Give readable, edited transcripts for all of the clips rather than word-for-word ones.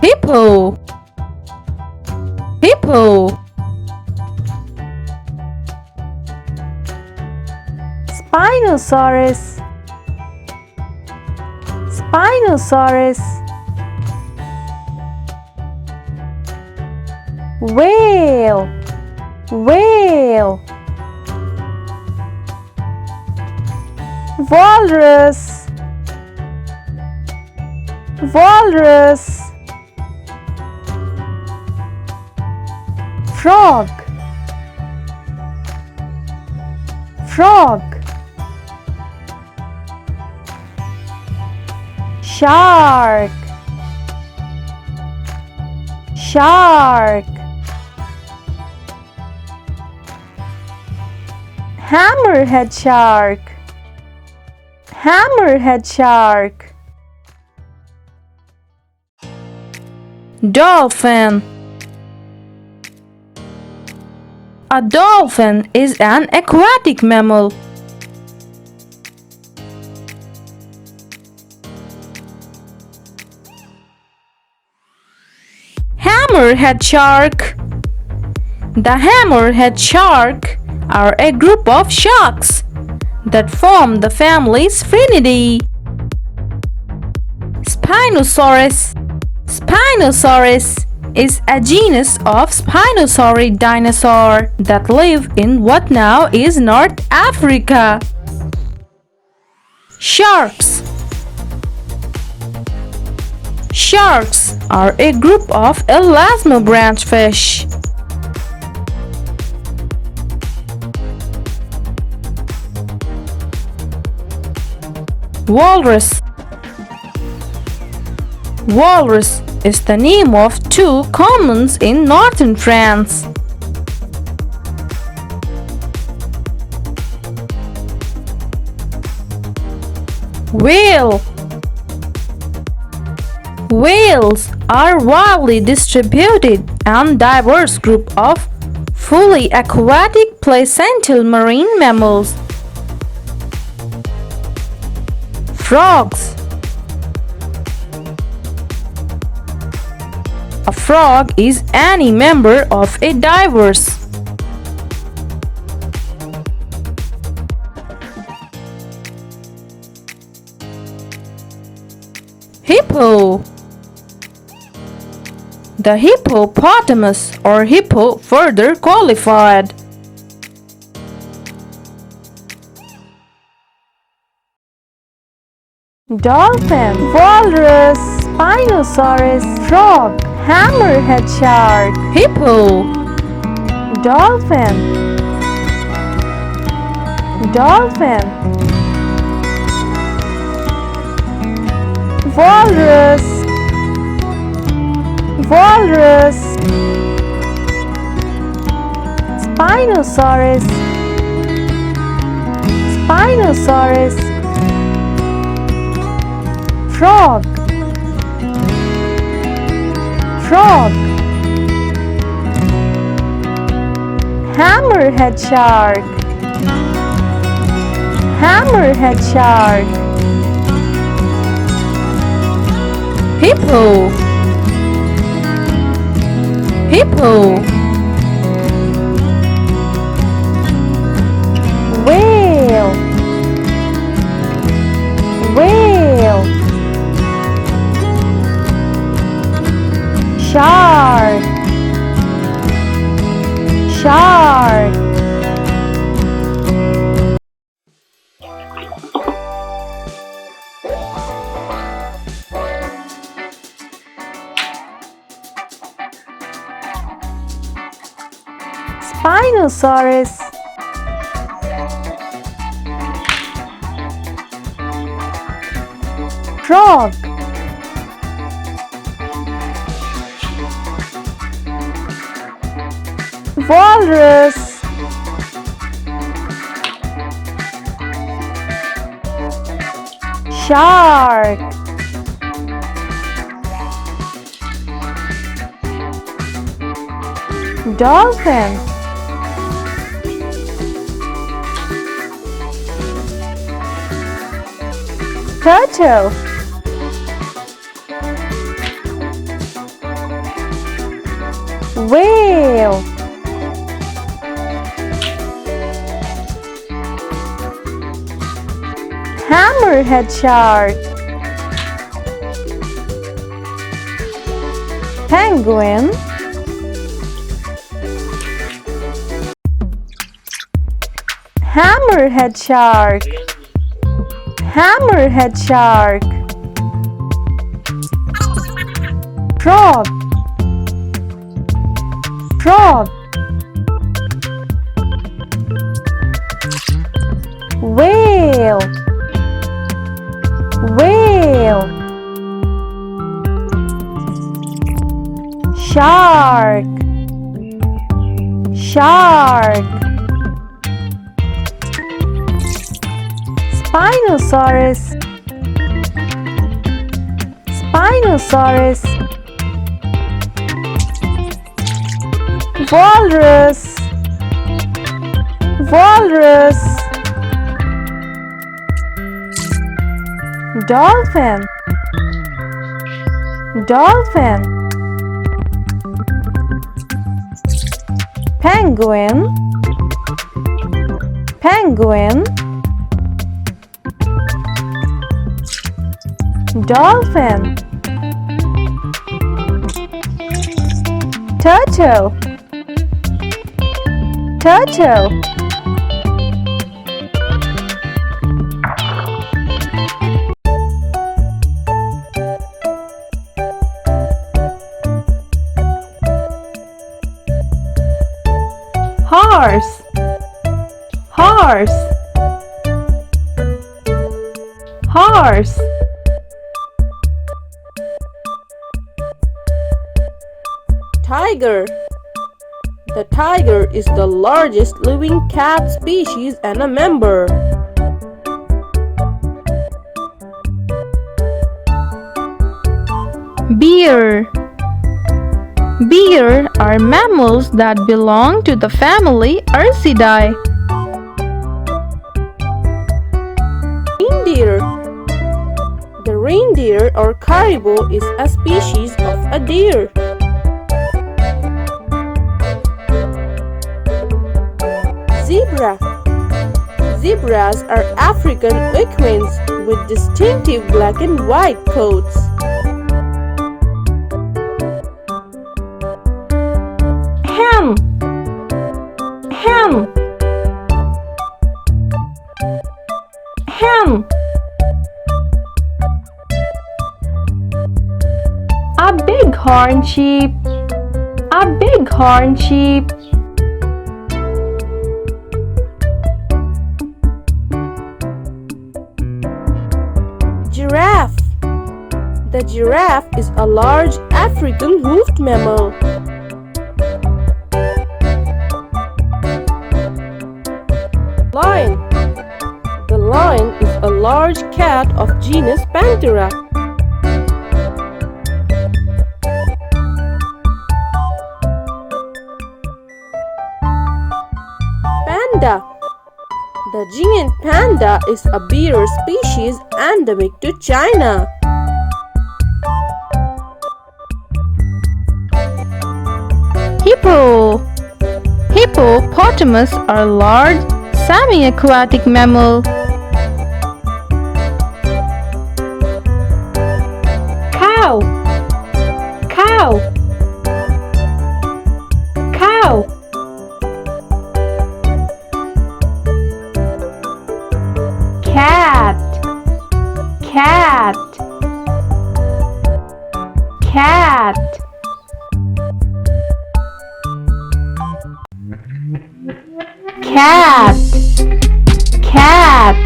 hippo, hippo. Spinosaurus, Spinosaurus. Whale, whale. Walrus, walrus. Frog, frog. Shark, shark. Hammerhead shark, hammerhead shark. Dolphin. A dolphin is an aquatic mammal. Hammerhead shark. The hammerhead shark are a group of sharks that form the family Sphinidae. Spinosaurus. Spinosaurus is a genus of spinosaurid dinosaur that live in what now is North Africa. Sharks. Sharks are a group of elasmobranch fish. Walrus. Walrus is the name of two commons in northern France. Whale. Whales are widely distributed and diverse group of fully aquatic placental marine mammals. Frogs. A frog is any member of a diverse. Hippo. The hippopotamus or hippo further qualified. Dolphin, walrus, spinosaurus, frog, hammerhead shark, hippo. Dolphin, dolphin. Walrus, walrus. Spinosaurus, spinosaurus. Frog, frog. Hammerhead shark, hammerhead shark. Hippo, hippo. Whale, whale. Shark, shark. Spinosaurus, frog, walrus, shark, dolphin, turtle, Whale. Hammerhead shark. Penguin. Hammerhead shark. Hammerhead shark. Frog. Frog. Whale. Whale. Shark. Shark. Spinosaurus. Spinosaurus. Walrus. Walrus. Dolphin. Dolphin. Penguin. Penguin. Dolphin. Turtle. Turtle. Horse. Horse. Horse. Tiger. The tiger is the largest living cat species and a member. Bear. Bear are mammals that belong to the family Ursidae. Reindeer. The reindeer or caribou is a species of a deer. Zebra. Zebras are African equines with distinctive black and white coats. Hen. Hen. Hen. A bighorn sheep. A bighorn sheep. Giraffe. The giraffe is a large African hoofed mammal. Lion. The lion is a large cat of genus Panthera. Panda. The giant panda is a bear species endemic to China. Hippo. Hippopotamus are large semi-aquatic mammal. Cow. Cow. Cow. Cat. Cat. Cat. Cat. Cat.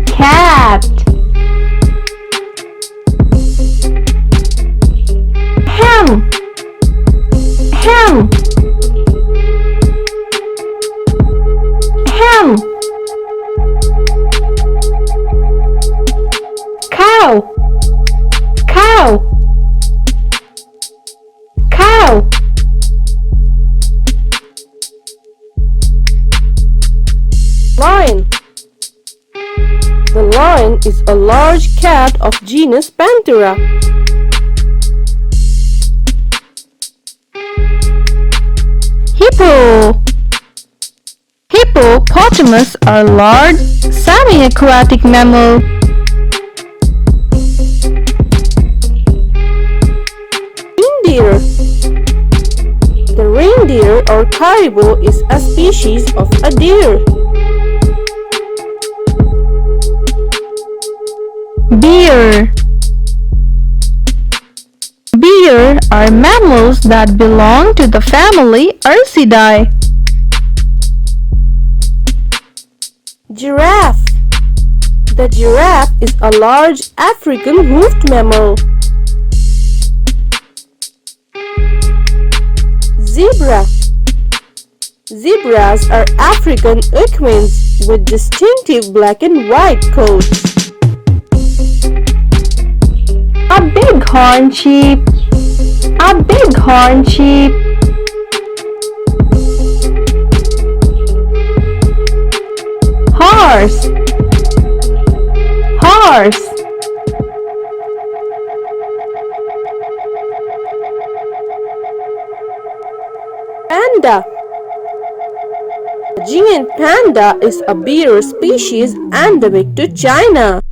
Cat. Hen. Hen. Hen. Cow. Cow. Cow. Lion. The lion is a large cat of genus Panthera. Hippo. Hippopotamus are large, semi-aquatic mammal. Reindeer. The reindeer or caribou is a species of a deer. Bear. Bear are mammals that belong to the family Ursidae. Giraffe. The giraffe is a large African hoofed mammal. Zebra. Zebras are African equines with distinctive black and white coats. A bighorn sheep. A bighorn sheep. Horse. Horse. Panda. The giant panda is a bear species endemic to China.